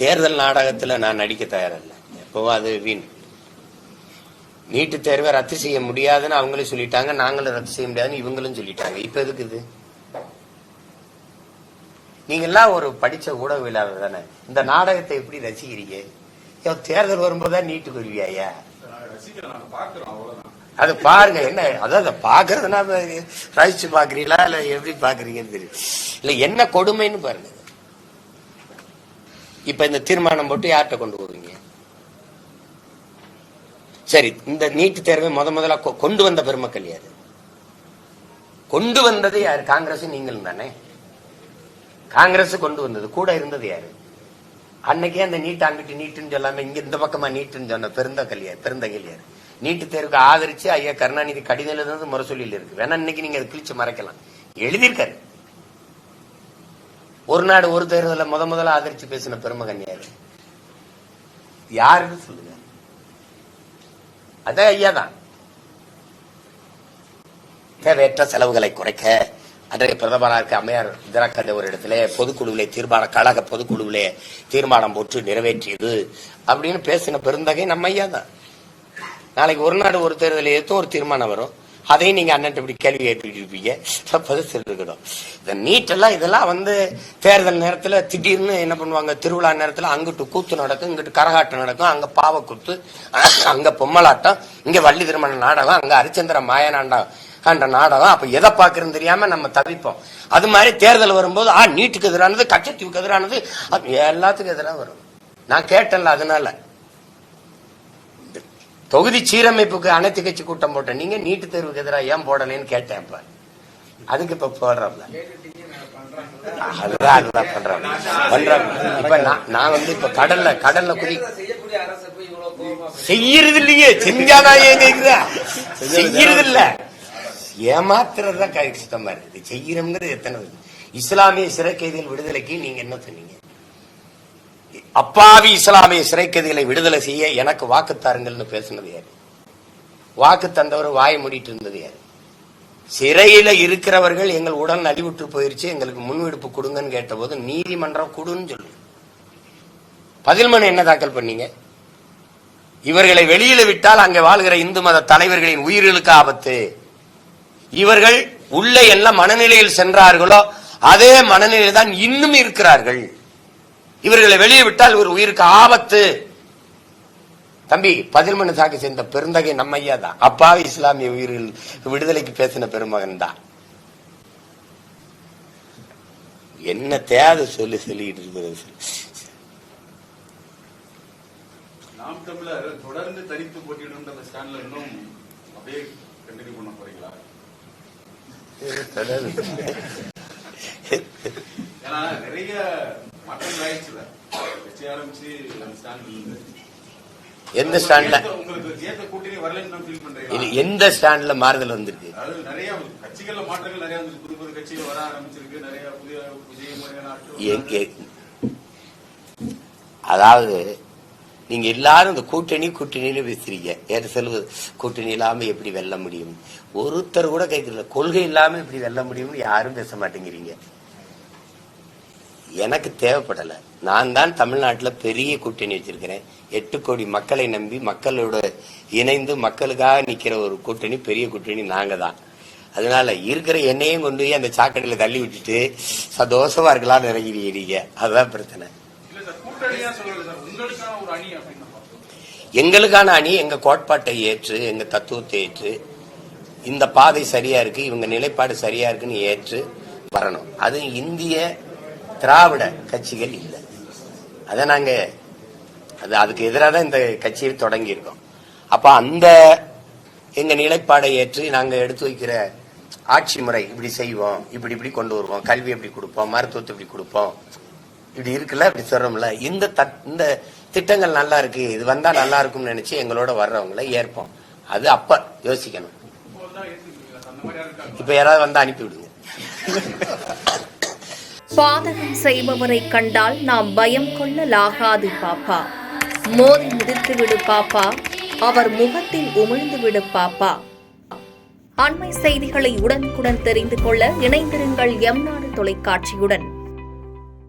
தேர்தல் நாடகத்தில் நான் நடிக்க தயாரில்லை. எப்பவும் அது வீண். நீட்டு தேர்வை ரத்து செய்ய முடியாதுன்னு அவங்களும் சொல்லிட்டாங்க, நாங்களும் ரத்து செய்ய முடியாதுன்னு இவங்களும் சொல்லிட்டாங்க. இப்ப எதுக்கு இது? நீங்க எல்லாம் ஒரு படிச்ச ஊடகவியலாளர் தானே, இந்த நாடகத்தை எப்படி ரசிக்கிறீங்க? தேர்தல் வரும்போதுதான் நீட்டுக்கு வருவியா? அது பாருங்க, என்ன அதாவது பாக்குறதுனா ரசிச்சு பாக்குறீங்களா இல்ல எப்படி பாக்குறீங்கன்னு தெரியும். இல்ல என்ன கொடுமைன்னு பாருங்க. இப்ப இந்த தீர்மானம் போட்டு யார்கிட்ட கொண்டு போவீங்க? சரி, இந்த நீட்டு தேர்வை முதல்ல கொண்டு வந்த பெருமக்கள் யாரு? கொண்டு வந்தது யாரு? காங்கிரஸ் நீங்களும் தானே. காங்கிரஸ் கொண்டு வந்தது, கூட இருந்தது யாரு? அன்னைக்கே அந்த நீட் அங்கிட்டு நீட்டுன்னு சொல்லாம இங்க இந்த பக்கமா நீட்டுன்னு சொன்ன பெருந்தகையில் யாரு? நீட்டு தேர்வுக்கு ஆதரிச்சு ஐயா கருணாநிதி கடிதம் எழுதுனது முரசொலியில் இருக்கு. வேணா இன்னைக்கு நீங்க அதை கிழிச்சு மறைக்கலாம். எழுதியிருக்காரு. ஒரு நாடு ஒரு தேர்தல முதல்ல ஆதரிச்சு பேசின பெருமகன் யாரு? யாருன்னு சொல்லுங்க. அதான் ஐயா தான். தேவையற்ற செலவுகளை குறைக்க அன்றைய பிரதமராக அம்மையார் இந்திரா காந்தி ஒரு இடத்துல பொதுக்குழுவிலே கழக பொதுக்குழுவிலே தீர்மானம் போட்டு நிறைவேற்றியது அப்படின்னு பேசின பெருந்தகை நம்ம ஐயா தான். நாளைக்கு ஒரு நாடு ஒரு தேர்தல் ஏதோ ஒரு தீர்மானம் வரும், அதையும் நீங்க அண்ணன் இப்படி கேள்வி கேட்டுட்டு இருப்பீங்க. இருக்கணும். இந்த நீட் எல்லாம் இதெல்லாம் தேர்தல் நேரத்துல திடீர்னு என்ன பண்ணுவாங்க, திருவிழா நேரத்துல அங்கிட்டு கூத்து நடக்கும், இங்கிட்டு கரகாட்டம் நடக்கும், அங்க பாவ கூத்து, அங்க பொம்மலாட்டம், இங்க வள்ளி திருமண நாடகம், அங்க ஹரிச்சந்திர மாயனாண்டம் நாடகம். அப்ப எதை பாக்குறதுன்னு தெரியாம நம்ம தவிப்போம். அது மாதிரி தேர்தல் வரும்போது நீட்டுக்கு எதிரானது, கட்சத்தீவுக்கு எதிரானது, எல்லாத்துக்கும் எதிராக வரும். நான் கேட்டேன்ல, அதனால தொகுதி சீரமைப்புக்கு அனைத்து கட்சி கூட்டம் போட்டேன். நீங்க நீட்டு தேர்வுக்கு எதிராக ஏன் போடலன்னு கேட்டேன். இப்ப அதுக்கு இப்ப போடுறோம்ல, அதுதான் பண்றாங்க. இப்ப நான் இப்ப கடல்ல குதி செய்யறது இல்லையே, செஞ்சானா செய்யறது இல்ல, ஏமாத்துறதுதான் கஷ்டமா இருக்குது. செய்யறோம்ங்கிறது எத்தனை? இஸ்லாமிய சிறை கைதிகள் விடுதலைக்கு நீங்க என்ன சொன்னீங்க? அப்பாவி இஸ்லாமிய சிறை கைதிகளை விடுதலை செய்ய எனக்கு வாக்கு தாருங்கள்னு பேசினது யாரு? வாக்கு தந்தவர் வாய் மூடிட்டு இருந்தது யாரு? சிறையில இருக்கிறவர்கள் எங்கள் உடல் நலிவுற்று போயிருச்சு, எங்களுக்கு முன்விடுப்பு கொடுங்கன்னு கேட்ட போது நீதிமன்றம் கொடுன்னு சொல்லு. பதில் மனு என்ன தாக்கல் பண்ணீங்க? இவர்களை வெளியில விட்டால் அங்கே வாழ்கிற இந்து மத தலைவர்களின் உயிர்களுக்கு ஆபத்து, இவர்கள் உள்ள என்ன மனநிலையில் சென்றார்களோ அதே மனநிலையில் தான் இன்னும் இருக்கிறார்கள், இவர்களை வெளியே விட்டால் ஒரு உயிருக்கு ஆபத்து. தம்பி, பதில் மனு தாக்கல் செய்த பெருந்தகை நம்ம ஐயா தான். அப்பாவி இஸ்லாமிய உயிர்கள் விடுதலைக்கு பேசின பெருமகன் தான். என்ன தேவை சொல்லிட்டு இருக்கிறது? நாம் தமிழர் தொடர்ந்து தனித்து போட்டியிடும் இன்னும் அப்படியே கண்டினியூ பண்ண போறீங்களா? ஏன்னா நிறைய மாற்றங்கள் ஆயிடுச்சுல, கட்சி ஆரம்பிச்சு எந்த ஸ்டாண்ட்ல கூட்டணி வரலன்னு ஃபீல் பண்றீங்க? எந்த ஸ்டாண்ட்ல மாறுதல் வந்திருக்கு? அதாவது நிறைய கட்சிகள்ல மாற்றங்கள் நிறைய வந்து புது புது கட்சிகள் வர ஆரம்பிச்சிருக்கு, நிறைய புதிய அதாவது நீங்க எல்லாரும் இந்த கூட்டணியில பேசுறீங்க. ஏற்ற செல்வது கூட்டணி இல்லாம எப்படி வெல்ல முடியும்? ஒருத்தர் கூட கேட்கல. கொள்கை இல்லாம எப்படி வெல்ல முடியும்னு யாரும் பேச மாட்டேங்கிறீங்க. எனக்கு தேவைப்படல. நான் தான் தமிழ்நாட்டில் பெரிய கூட்டணி வச்சிருக்கிறேன். 8 கோடி மக்களை நம்பி மக்களோட இணைந்து மக்களுக்காக நிக்கிற ஒரு கூட்டணி, பெரிய கூட்டணி நாங்க தான். அதனால இருக்கிற எண்ணெயும் கொண்டு போய் அந்த சாக்கடையில தள்ளி விட்டுட்டு சந்தோஷமா இருக்கலாம் நினைக்கிறீங்க. அதுதான் பிரச்சனை. எங்களுக்கான அணி எங்க கோட்பாட்டை ஏற்று, எங்க தத்துவத்தை ஏற்று, இந்த பாதை சரியா இருக்கு, இவங்க நிலைப்பாடு சரியா இருக்குன்னு ஏற்று வரணும். அது இந்திய திராவிட கட்சிகள் இல்லை. அத நாங்க அதுக்கு எதிராக தான் இந்த கட்சியை தொடங்கி இருக்கோம். அப்ப அந்த எங்க நிலைப்பாடை ஏற்று நாங்க எடுத்து வைக்கிற ஆட்சி முறை இப்படி செய்வோம், இப்படி கொண்டு வருவோம், கல்வி எப்படி கொடுப்போம், மருத்துவத்தை எப்படி கொடுப்போம், இப்படி இருக்குல்ல, இப்படி சொல்றோம்ல, இந்த திட்டங்கள் நல்லா இருக்கு, இது வந்தா நல்லா இருக்கும்னு நினைச்சு எங்களோட வர்றவங்களை ஏற்போம். அது அப்ப யோசிக்கணும். இப்ப யாராவது வந்தா அனுப்பி விடுங்க. பாதகம் செய்பவரை கண்டால் நாம் பயம் கொள்ளலாகாது பாப்பா. மோதி மிதித்து விடு பாப்பா, அவர் முகத்தில் உமிழ்ந்து விடு பாப்பா. அண்மை செய்திகளை உடனுக்குடன் தெரிந்து கொள்ள இணைந்திருங்கள் எம் நாடு தொலைக்காட்சியுடன்.